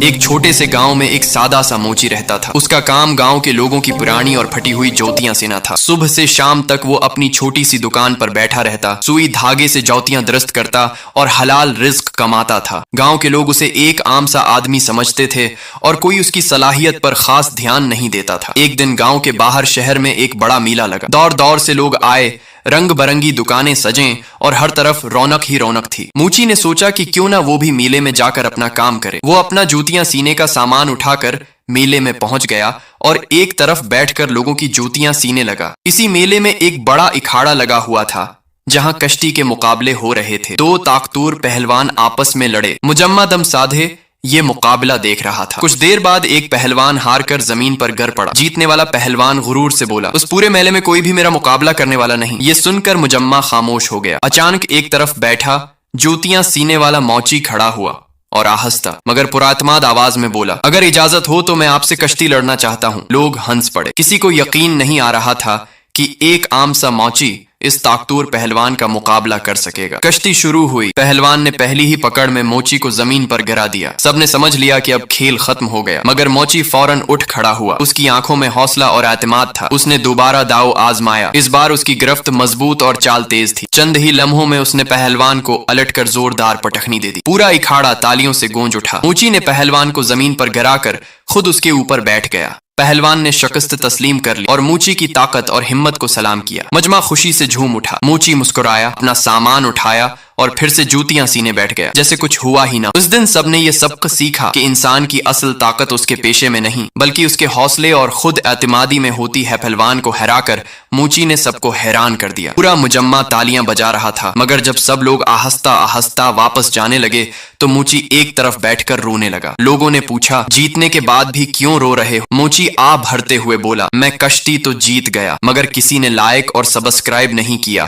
ایک چھوٹے سے گاؤں میں ایک سادہ سا موچی رہتا تھا۔ اس کا کام گاؤں کے لوگوں کی پرانی اور پھٹی ہوئی جوتیاں سینا تھا۔ صبح سے شام تک وہ اپنی چھوٹی سی دکان پر بیٹھا رہتا، سوئی دھاگے سے جوتیاں درست کرتا اور حلال رزق کماتا تھا۔ گاؤں کے لوگ اسے ایک عام سا آدمی سمجھتے تھے اور کوئی اس کی صلاحیت پر خاص دھیان نہیں دیتا تھا۔ ایک دن گاؤں کے باہر شہر میں ایک بڑا میلہ لگا۔ دور دور سے لوگ آئے، رنگ برنگی دکانیں سجیں اور ہر طرف رونق ہی رونق تھی۔ موچی نے سوچا کہ کیوں نہ وہ بھی میلے میں جا کر اپنا کام کرے۔ وہ اپنا جوتیاں سینے کا سامان اٹھا کر میلے میں پہنچ گیا اور ایک طرف بیٹھ کر لوگوں کی جوتیاں سینے لگا۔ اسی میلے میں ایک بڑا اکھاڑا لگا ہوا تھا جہاں کشتی کے مقابلے ہو رہے تھے۔ دو طاقتور پہلوان آپس میں لڑے۔ مجمع دم سادھے یہ مقابلہ دیکھ رہا تھا۔ کچھ دیر بعد ایک پہلوان ہار کر زمین پر گر پڑا۔ جیتنے والا پہلوان غرور سے بولا، اس پورے میلے میں کوئی بھی میرا مقابلہ کرنے والا نہیں۔ یہ سن کر مجمع خاموش ہو گیا۔ اچانک ایک طرف بیٹھا جوتیاں سینے والا موچی کھڑا ہوا اور آہستہ مگر پراعتماد آواز میں بولا، اگر اجازت ہو تو میں آپ سے کشتی لڑنا چاہتا ہوں۔ لوگ ہنس پڑے۔ کسی کو یقین نہیں آ رہا تھا کہ ایک عام سا موچی اس طاقتور پہلوان کا مقابلہ کر سکے گا۔ کشتی شروع ہوئی۔ پہلوان نے پہلی ہی پکڑ میں موچی کو زمین پر گرا دیا۔ سب نے سمجھ لیا کہ اب کھیل ختم ہو گیا، مگر موچی فوراً اٹھ کھڑا ہوا۔ اس کی آنکھوں میں حوصلہ اور اعتماد تھا۔ اس نے دوبارہ داؤ آزمایا۔ اس بار اس کی گرفت مضبوط اور چال تیز تھی۔ چند ہی لمحوں میں اس نے پہلوان کو الٹ کر زوردار پٹخنی دے دی۔ پورا اکھاڑا تالیوں سے گونج اٹھا۔ موچی نے پہلوان کو زمین پر گرا کر خود اس کے اوپر بیٹھ گیا۔ پہلوان نے شکست تسلیم کر لی اور موچی کی طاقت اور ہمت کو سلام کیا۔ مجمع خوشی سے جھوم اٹھا۔ موچی مسکرایا، اپنا سامان اٹھایا اور پھر سے جوتیاں سینے بیٹھ گیا جیسے کچھ ہوا ہی نہ۔ اس دن سب نے یہ سبق سیکھا کہ انسان کی اصل طاقت اس کے پیشے میں نہیں بلکہ اس کے حوصلے اور خود اعتمادی میں ہوتی ہے۔ پہلوان کو ہرا کر موچی نے سب کو حیران کر دیا۔ پورا مجمع تالیاں بجا رہا تھا، مگر جب سب لوگ آہستہ آہستہ واپس جانے لگے تو موچی ایک طرف بیٹھ کر رونے لگا۔ لوگوں نے پوچھا، جیتنے کے بعد بھی کیوں رو رہے ہو؟ موچی آہ بھرتے ہوئے بولا، میں کشتی تو جیت گیا مگر کسی نے لائک اور سبسکرائب نہیں کیا۔